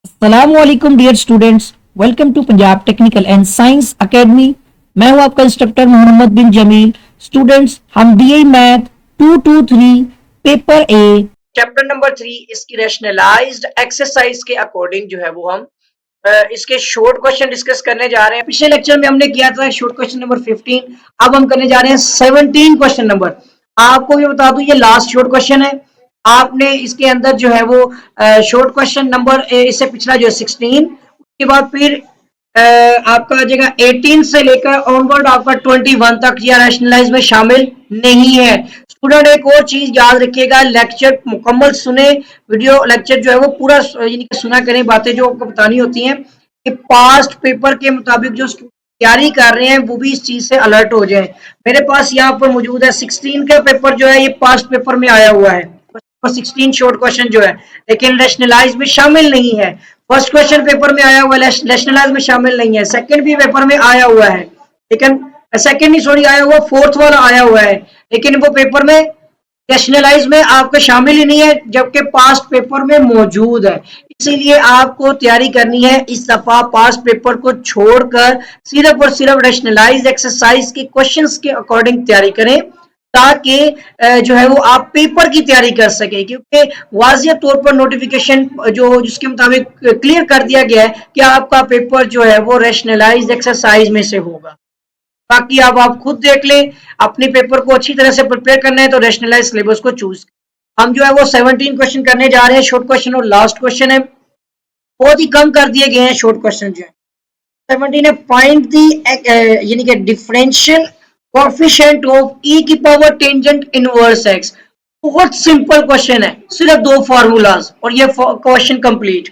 अस्सलामुअलैकुम dear students, welcome to Punjab technical and science academy. मैं हूं आपका इंस्ट्रक्टर मोहम्मद बिन जमील। स्टूडेंट्स, हम DI math 223 paper A chapter number 3 इसकी रैशनलाइज्ड एक्सरसाइज के अकॉर्डिंग जो है वो हम इसके शॉर्ट क्वेश्चन डिस्कस करने जा रहे हैं। पिछले लेक्चर में हमने किया था शॉर्ट क्वेश्चन नंबर 15, अब हम करने जा रहे हैं 17 क्वेश्चन नंबर। आपको भी बता दूं ये लास्ट शॉर्ट क्वेश्चन है। आपने इसके अंदर जो है वो शॉर्ट क्वेश्चन नंबर इससे पिछला जो है 16, उसके बाद फिर आपका आ जाएगा 18 से लेकर ऑनवर्ड आपका 21 तक या रैशनलाइज में शामिल नहीं है। स्टूडेंट एक और चीज याद रखिएगा, लेक्चर मुकम्मल सुने, वीडियो लेक्चर जो है वो पूरा यानी कि सुना करें, बातें जो आपको बतानी होती हैं कि पास्ट पेपर के मुताबिक जो तैयारी कर रहे हैं वो भी इस चीज से अलर्ट हो जाए। मेरे पास यहाँ पर मौजूद है 16 का पेपर जो है ये पास्ट पेपर में आया हुआ है, 16 शॉर्ट क्वेश्चन जो है, लेकिन रैशनलाइज में शामिल नहीं है। फर्स्ट क्वेश्चन पेपर में आया हुआ है, रैशनलाइज में शामिल नहीं है। सेकंड भी पेपर में आया हुआ है, लेकिन सेकंड नहीं सॉरी आया हुआ, फोर्थ वाला आया हुआ है, लेकिन वो पेपर में रैशनलाइज में आपके शामिल ही नहीं है, जबकि पास्ट पेपर में मौजूद है। इसीलिए आपको तैयारी करनी है इस दफा पास्ट पेपर को छोड़कर सिर्फ और सिर्फ रैशनलाइज एक्सरसाइज के क्वेश्चंस के अकॉर्डिंग तैयारी करें, ताकि जो है वो आप पेपर की तैयारी कर सके। क्योंकि वाजिया तौर पर नोटिफिकेशन जो जिसके मुताबिक क्लियर कर दिया गया है कि आपका पेपर जो है वो रैशनलाइज एक्सरसाइज में से होगा। बाकी अब आप खुद देख लें, अपने पेपर को अच्छी तरह से प्रिपेयर करना है तो रैशनलाइज सिलेबस को चूज। हम जो है वो 17 क्वेश्चन करने जा रहे हैं, शॉर्ट क्वेश्चन और लास्ट क्वेश्चन है। बहुत ही कम कर दिए गए हैं शॉर्ट क्वेश्चन जो है। 17 है, फाइंड दी यानी कि डिफरेंशियल कोएफिशिएंट ऑफ e की पावर टेंजेंट इनवर्स x। बहुत सिंपल क्वेश्चन है, सिर्फ दो फार्मूलाज और ये question complete.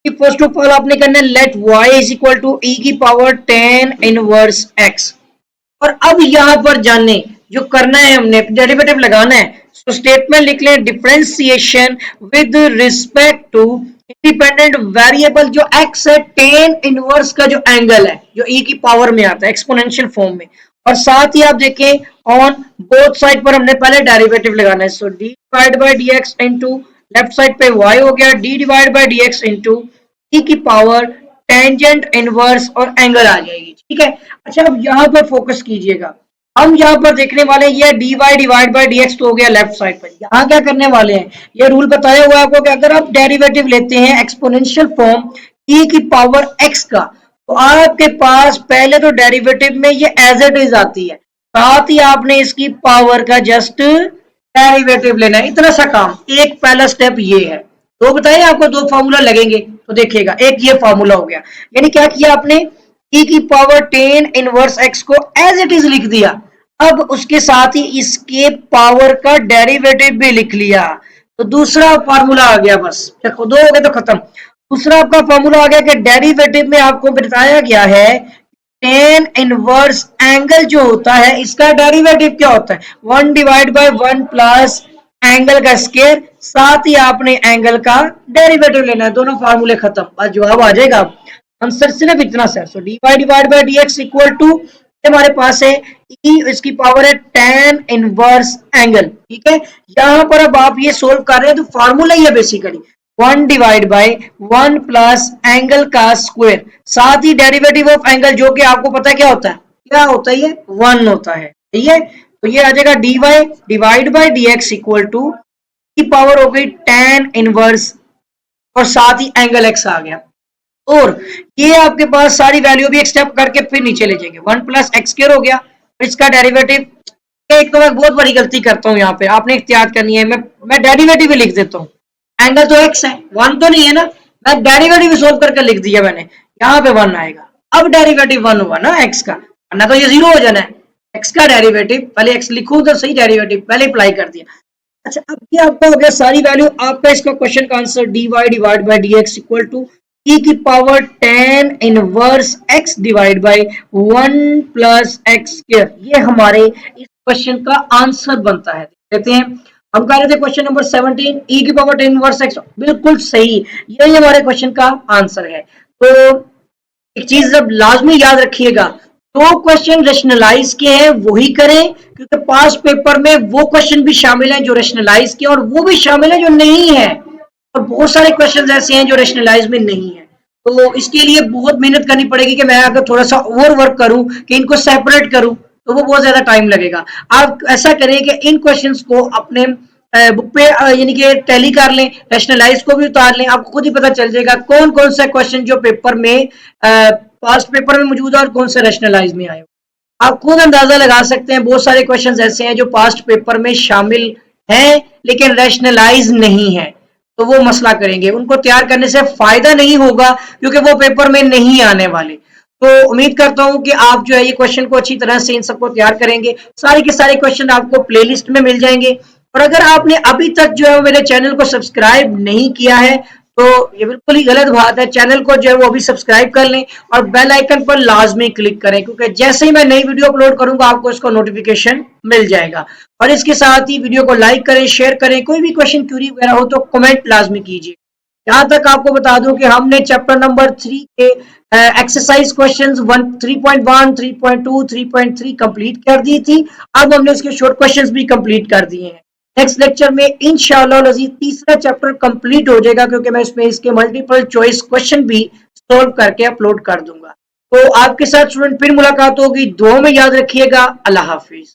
First of all आपने करना है let y is equal to e की पावर tan इनवर्स x। और अब यहां पर जाने जो करना है, हमने डेरिवेटिव लगाना है। तो स्टेटमेंट लिख लें, differentiation with respect to independent variable जो x है, टेन इनवर्स का जो एंगल है जो e की पावर में आता है एक्सपोनेंशियल फॉर्म में। और साथ ही आप देखें ऑन बोथ साइड पर हमने पहले डेरिवेटिव लगाना है। So d divide by d x into left side पे y हो गया, d divide by d x into e की पावर टेंजेंट इनवर्स और एंगल आ जाएगी। ठीक है, अच्छा अब यहाँ पर फोकस कीजिएगा। हम यहाँ पर देखने वाले ये d y divide by d x तो हो गया लेफ्ट साइड पर। यहाँ क्या करने वाले हैं, ये रूल बताया हुआ है आपको कि अगर आप डेरिवेटिव लेते हैं एक्सपोनेंशियल फॉर्म e की पावर x का, तो आपके पास पहले तो डेरिवेटिव में ये एज इट इज आती है, साथ ही आपने इसकी पावर का जस्ट डेरिवेटिव लेना है। इतना सा काम, एक पहला स्टेप ये है। तो बताइए आपको दो फार्मूला लगेंगे, तो देखिएगा एक ये फार्मूला हो गया, यानी क्या किया आपने, e की पावर टेन इनवर्स x को एज इट इज लिख दिया। अब उसके साथ ही इसके पावर का डेरिवेटिव भी लिख लिया, तो दूसरा फार्मूला आ गया। बस देखो दो हो गए तो खत्म। दूसरा आपका फार्मूला आ गया कि डेरिवेटिव में आपको बताया गया है टेन इनवर्स एंगल जो होता है इसका डेरिवेटिव क्या होता है, 1 डिवाइड बाय 1 प्लस एंगल का स्क्वायर, साथ ही आपने एंगल का डेरिवेटिव लेना है। दोनों फार्मूले खत्म, बस जवाब आ जाएगा। आंसर सिर्फ इतना सा। So d y divide by d x equal to हमारे पास है e, इसकी पावर है tan इनवर्स एंगल। ठीक है, यहां पर अब आप ये सोल्व कर रहे हैं तो फार्मूला ही है basically 1 divide by 1 plus angle का स्क्वायर, साथ ही डेरिवेटिव ऑफ एंगल जो कि आपको पता है क्या होता है, क्या होता है, ये 1 होता है। ठीक है, तो ये आ जाएगा d y divide by d x equal to की पावर हो गई tan इनवर्स और साथ ही एंगल x आ गया। और ये आपके पास सारी वैल्यू भी एक स्टेप करके फिर नीचे ले जाएंगे, 1 प्लस एक्स स्क्वायर हो गया, इसका डेरिवेटिव। एक तो मैं बहुत बड़ी गलती करता हूँ यहाँ पे, आपने एहतियात करनी है, मैं डेरिवेटिव भी लिख देता हूँ। एंगल तो एक्स है, 1 तो नहीं है ना, मैं डेरिवेटिव भी सोल्व करके लिख दिया मैंने, यहाँ पे 1 आएगा। अब डेरिवेटिव 1 हुआ ना एक्स का, वरना तो ये 0 हो जाना है। एक्स का डेरिवेटिव, पहले एक्स लिखूं तो सही, डेरिवेटिव पहले अप्लाई कर दिया। अच्छा अब ये आपका हो गया सारी वैल्यू, आपका इसका क्वेश्चन का answer d y divide by d x equal to e की power tan inverse x divide by 1 plus x square, ये हमारे इस क्वेश्चन का आंसर बनता है। देखते हैं, हम कह रहे थे क्वेश्चन नंबर 17 e की पावर tan इनवर्स x, बिल्कुल सही, यही हमारे क्वेश्चन का आंसर है। तो एक चीज अब लाजमी याद रखिएगा, तो क्वेश्चन रैशनलाइज के हैं वही करें, क्योंकि पास पेपर में वो क्वेश्चन भी शामिल है जो रैशनलाइज के और वो भी शामिल है जो नहीं है। और बहुत सारे क्वेश्चन ऐसे हैं जो रैशनलाइज में नहीं है। तो इसके लिए बहुत मेहनत करनी पड़ेगी कि मैं अगर थोड़ा सा और वर्क करूं कि इनको सेपरेट करूं तो वो बहुत ज्यादा टाइम लगेगा। आप ऐसा करें कि इन क्वेश्चंस को अपने बुक पे यानी कि टैली कर लें, रैशनलाइज को भी उतार लें, आपको खुद ही पता चल जाएगा कौन कौन सा क्वेश्चन जो पेपर में पास्ट पेपर में मौजूद है और कौन सा रैशनलाइज में आए। आप खुद अंदाजा लगा सकते हैं, बहुत सारे क्वेश्चंस ऐसे हैं जो पास्ट पेपर में शामिल हैं लेकिन रैशनलाइज नहीं है, तो वो मसला करेंगे, उनको तैयार करने से फायदा नहीं होगा क्योंकि वो पेपर में नहीं आने वाले। तो उम्मीद करता हूं कि आप जो है ये क्वेश्चन को अच्छी तरह से इन सबको तैयार करेंगे। सारे के सारे क्वेश्चन आपको प्लेलिस्ट में मिल जाएंगे। और अगर आपने अभी तक जो है मेरे चैनल को सब्सक्राइब नहीं किया है तो ये बिल्कुल ही गलत बात है। चैनल को जो है वो अभी सब्सक्राइब कर लें और बेल आइकन पर लाजमी क्लिक करें क्योंकि जैसे ही मैं नई वीडियो अपलोड करूंगा आपको इसका नोटिफिकेशन मिल जाएगा। और इसके साथ ही वीडियो को लाइक करें, शेयर करें, कोई भी क्वेश्चन क्यूरी वगैरह हो तो कमेंट लाजमी कीजिए। यहाँ तक आपको बता दूं कि हमने चैप्टर नंबर 3 के एक्सरसाइज क्वेश्चंस 3.1, 3.2, 3.3 कंप्लीट कर दी थी। अब हमने उसके शॉर्ट क्वेश्चंस भी कंप्लीट कर दिए हैं। नेक्स्ट लेक्चर में इंशाअल्लाह अज़ीज़ तीसरा चैप्टर कंप्लीट हो जाएगा क्योंकि मैं इसमें इसके मल्टीपल चॉइस क्वेश्चन भी सॉल्व करके अपलोड कर दूंगा। तो आपके साथ स्टूडेंट फिर मुलाकात होगी। दुआ में याद रखिएगा। अल्लाह हाफिज।